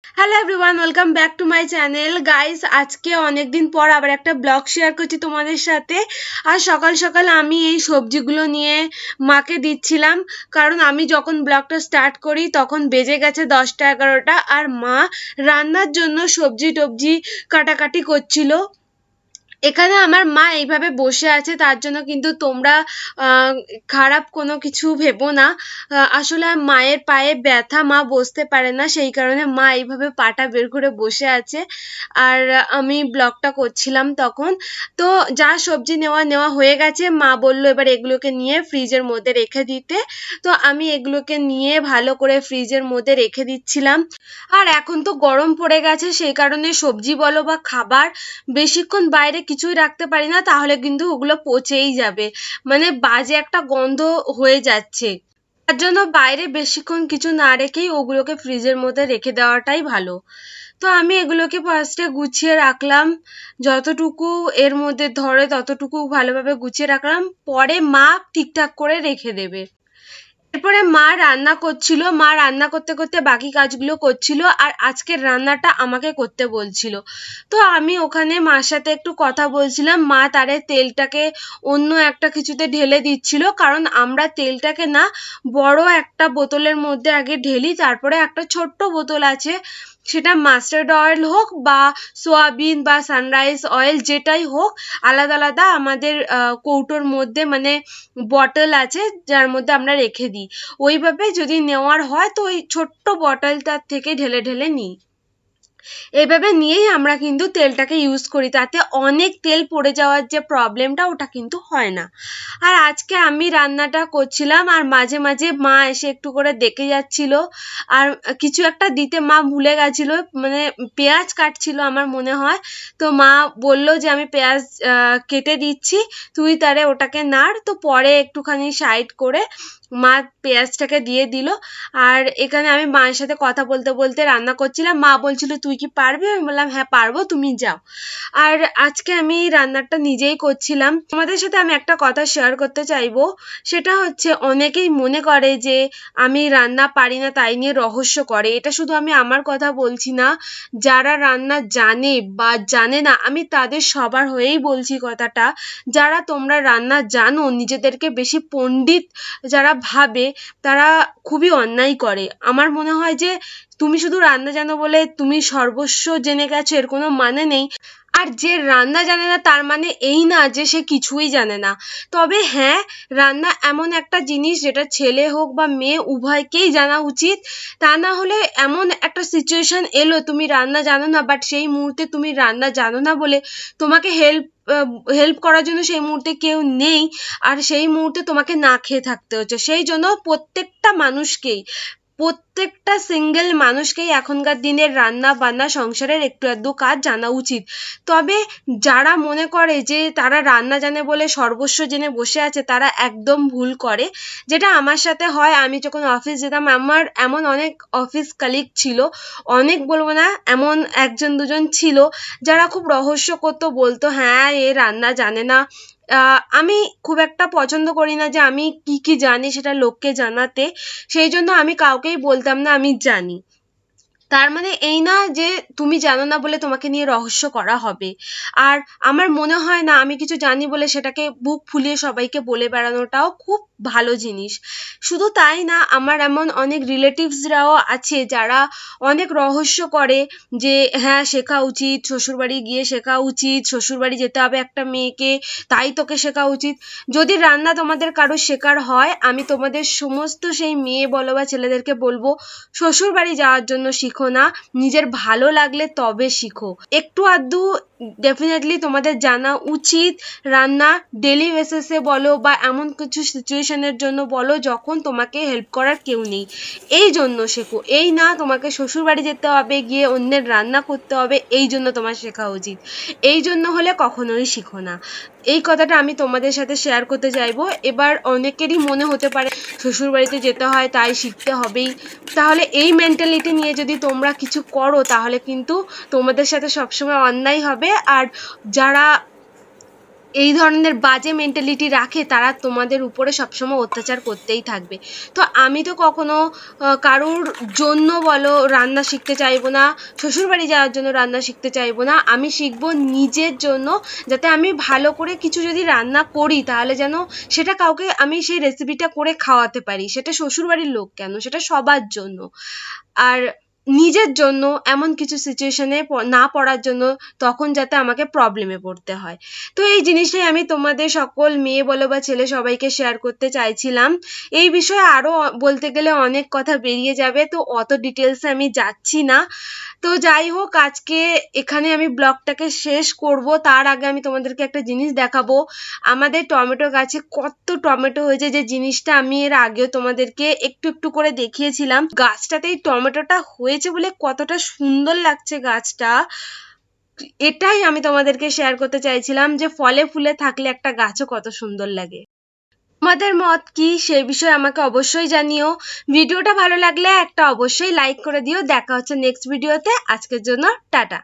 Hello everyone, welcome back to my channel guys. আজকে অনেকদিন পর আবার একটা ব্লগ শেয়ার করছি তোমাদের সাথে। আর সকাল সকাল আমি এই সবজিগুলো নিয়ে মাকে দিচ্ছিলাম, কারণ আমি যখন ব্লগটা স্টার্ট করি তখন বেজে গেছে 10টা 11টা, আর মা রান্নার জন্য সবজি টবজি কাটাকাটি করছিল। এখানে আমার মা এইভাবে বসে আছে, তার জন্য কিন্তু তোমরা আহ, খারাপ কোনো কিছু ভেবো না। আসলে মায়ের পায়ে ব্যথা, মা বসতে পারে না, সেই কারণে মা এইভাবে পাটা বের করে বসে আছে। আর আমি ব্লগটা করছিলাম তখন। তো যা সবজি নেওয়া নেওয়া হয়ে গেছে, মা বলল এবার এগুলোকে নিয়ে ফ্রিজের মধ্যে রেখে দিতে। তো আমি এগুলোকে নিয়ে ভালো করে ফ্রিজের মধ্যে রেখে দিচ্ছিলাম। আর এখন তো গরম পড়ে গেছে, সেই কারণে সবজি বলো বা খাবার বেশিক্ষণ বাইরে কিছুই রাখতে পারি না, তাহলে কিন্তু ওগুলো পচেই যাবে, মানে বাজে একটা গন্ধ হয়ে যাচ্ছে। তার জন্য বাইরে বেশিক্ষণ কিছু না রেখেই ওগুলোকে ফ্রিজের মধ্যে রেখে দেওয়াটাই ভালো। তো আমি এগুলোকে ফার্স্টে গুছিয়ে রাখলাম, যতটুকু এর মধ্যে ধরে ততটুকু ভালোভাবে গুছিয়ে রাখলাম, পরে মা ঠিকঠাক করে রেখে দেবে। এরপরে মা রান্না করছিল, মা রান্না করতে করতে বাকি কাজগুলো করছিল, আর আজকের রান্নাটা আমাকে করতে বলছিল। তো আমি ওখানে মার সাথে একটু কথা বলছিলাম, মা তারে তেলটাকে অন্য একটা কিছুতে ঢেলে দিচ্ছিল, কারণ আমরা তেলটাকে না বড় একটা বোতলের মধ্যে আগে ঢেলি, তারপরে একটা ছোট্ট বোতল আছে, সেটা মাস্টার্ড অয়েল হোক বা সোয়াবিন বা সানরাইজ অয়েল যেটাই হোক, আলাদা আলাদা আমাদের কৌটোর মধ্যে মানে বটল আছে যার মধ্যে আমরা রেখে দিই। ওইভাবে যদি নেওয়ার হয় তো ওই ছোট্ট বটলটার থেকে ঢেলে ঢেলে নিই। এভাবে নিয়েই আমরা কিন্তু তেলটাকে ইউজ করি, তাতে অনেক তেল পড়ে যাওয়ার যে প্রবলেমটা ওটা কিন্তু হয় না। আর আজকে আমি রান্নাটা করছিলাম, আর মাঝে মাঝে মা এসে একটু করে দেখে যাচ্ছিল। আর কিছু একটা দিতে মা ভুলে গেছিল, মানে পেঁয়াজ কাটছিল আমার মনে হয়। তো মা বলল যে আমি পেঁয়াজ কেটে দিচ্ছি, তুই তারে ওটাকে নাড়। তো পরে একটুখানি সাইড করে মা পেঁয়াজটাকে দিয়ে দিল। আর এখানে আমি মায়ের সাথে কথা বলতে বলতে রান্না করছিলাম, মা বলছিল তুই কি পারবি, আমি বললাম হ্যাঁ পারবো, তুমি যাও। আর আজকে আমি রান্নাটা নিজেই করছিলাম। তোমাদের সাথে আমি একটা কথা শেয়ার করতে চাইবো, সেটা হচ্ছে অনেকেই মনে করে যে আমি রান্না পারি না তাই নিয়ে রহস্য করে। এটা শুধু আমি আমার কথা বলছি না, যারা রান্না জানে বা জানে না, আমি তাদের সবার হয়েই বলছি কথাটা। যারা তোমরা রান্না জানো, নিজেদেরকে বেশি পণ্ডিত যারা ভাবে, তারা খুবই অন্যায় করে। আমার মনে হয় যে তুমি শুধু রান্না জানো বলে তুমি সর্বস্ব জেনে গেছো এর কোনো মানে নেই। আর যে রান্না জানে না তার মানে এই না যে সে কিছুই জানে না। তবে হ্যাঁ, রান্না এমন একটা জিনিস যেটা ছেলে হোক বা মেয়ে উভয়কেই জানা উচিত। তা না হলে এমন একটা সিচুয়েশন এলো তুমি রান্না জানো না, বাট সেই মুহূর্তে তুমি রান্না জানো না বলে তোমাকে হেল্প করার জন্য সেই মুহূর্তে কেউ নেই, আর সেই মুহূর্তে তোমাকে না খেয়ে থাকতে হচ্ছে। সেই জন্য প্রত্যেকটা সিঙ্গেল মানুষকেই এখনকার দিনের রান্না বান্না সংসারের একটু আধটু কাজ জানা উচিত। তবে যারা মনে করে যে তারা রান্না জানে বলে সর্বস্ব জেনে বসে আছে, তারা একদম ভুল করে। যেটা আমার সাথে হয়, আমি যখন অফিস যেতাম, আমার এমন অনেক অফিস কালিগ ছিল, অনেক বলবো না, এমন একজন দুজন ছিল যারা খুব রহস্য করতো, বলতো হ্যাঁ এ রান্না জানে না। আমি খুব একটা পছন্দ করি না যে আমি কি কি জানি সেটা লোককে জানাতে, সেই জন্য আমি কাউকেই বলতাম না আমি জানি। তার মানে এই না যে তুমি জানো না বলে তোমাকে নিয়ে রহস্য করা হবে। আর আমার মনে হয় না আমি কিছু জানি বলে সেটাকে বুক ফুলিয়ে সবাইকে বলে বেড়ানোটাও খুব ভালো জিনিস। শুধু তাই না, আমার এমন অনেক রিলেটিভসরাও আছে যারা অনেক রহস্য করে যে হ্যাঁ শেখা উচিত, শ্বশুরবাড়ি গিয়ে শেখা উচিত, শ্বশুরবাড়ি যেতে হবে একটা মেয়েকে, তাই তোকে শেখা উচিত। যদি রান্না তোমাদের কারো শেখার হয়, আমি তোমাদের সমস্ত সেই মেয়ে বলো বা ছেলেদেরকে বলবো, শ্বশুর বাড়ি যাওয়ার জন্য শিখো না, নিজের ভালো লাগলে তবে শিখো। একটু আধটু ডেফিনেটলি তোমাদের জানা উচিত। রান্না ডেলি বেসিসে বলো বা এমন কিছু সিচুয়েশনের জন্য বলো যখন তোমাকে হেল্প করার কেউ নেই, এই জন্য শেখো। এই না তোমাকে শ্বশুর বাড়ি যেতে হবে, গিয়ে অন্যের রান্না করতে হবে, এই জন্য তোমার শেখা উচিত। এই জন্য হলে কখনোই শিখো না। এই কথাটা আমি তোমাদের সাথে শেয়ার করতে চাইবো। এবার অনেকেরই মনে হতে পারে শ্বশুর বাড়িতে যেতে হয় তাই শিখতে হবেই। তাহলে এই মেন্টালিটি নিয়ে যদি তোমরা কিছু করো, তাহলে কিন্তু তোমাদের সাথে সবসময় অন্যায় হবে। আর যারা এই ধরনের বাজে মেন্টালিটি রাখে তারা তোমাদের উপরে সবসময় অত্যাচার করতেই থাকবে। তো আমি তো কখনো কারোর জন্য বলো রান্না শিখতে চাইবো না, শ্বশুরবাড়ি যাওয়ার জন্য রান্না শিখতে চাইবো না, আমি শিখবো নিজের জন্য, যাতে আমি ভালো করে কিছু যদি রান্না করি তাহলে যেন সেটা কাউকে আমি সেই রেসিপিটা করে খাওয়াতে পারি, সেটা শ্বশুরবাড়ির লোক কেন, সেটা সবার জন্য। আর নিজের জন্য এমন কিছু সিচুয়েশনে না পড়ার জন্য তখন যাতে আমাকে প্রবলেমে পড়তে হয়। তো এই জিনিসটাই আমি তোমাদের সকল মেয়ে বলো বা ছেলে সবাইকে শেয়ার করতে চাইছিলাম। এই বিষয়ে আরো বলতে গেলে অনেক কথা বেরিয়ে যাবে, তো অত ডিটেলসে আমি যাচ্ছি না। তো যাই হোক, আজকে এখানে আমি ব্লগটাকে শেষ করব। তার আগে আমি তোমাদেরকে একটা জিনিস দেখাবো। আমাদের টমেটো গাছে কত টমেটো হয়েছে, যে জিনিসটা আমি এর আগেও তোমাদেরকে একটু একটু করে দেখিয়েছিলাম। গাছটাতেই টমেটোটা হয়েছে বলে কতটা সুন্দর লাগছে গাছটা, এটাই আমি তোমাদেরকে শেয়ার করতে চাইছিলাম, যে ফলে ফুলে থাকলে একটা গাছও কত সুন্দর লাগে। তোমাদের মত কি সে বিষয়ে আমাকে অবশ্যই জানিও। ভিডিওটা ভালো লাগলে একটা অবশ্যই লাইক করে দিও। দেখা হচ্ছে নেক্সট ভিডিওতে। আজকের জন্য টাটা।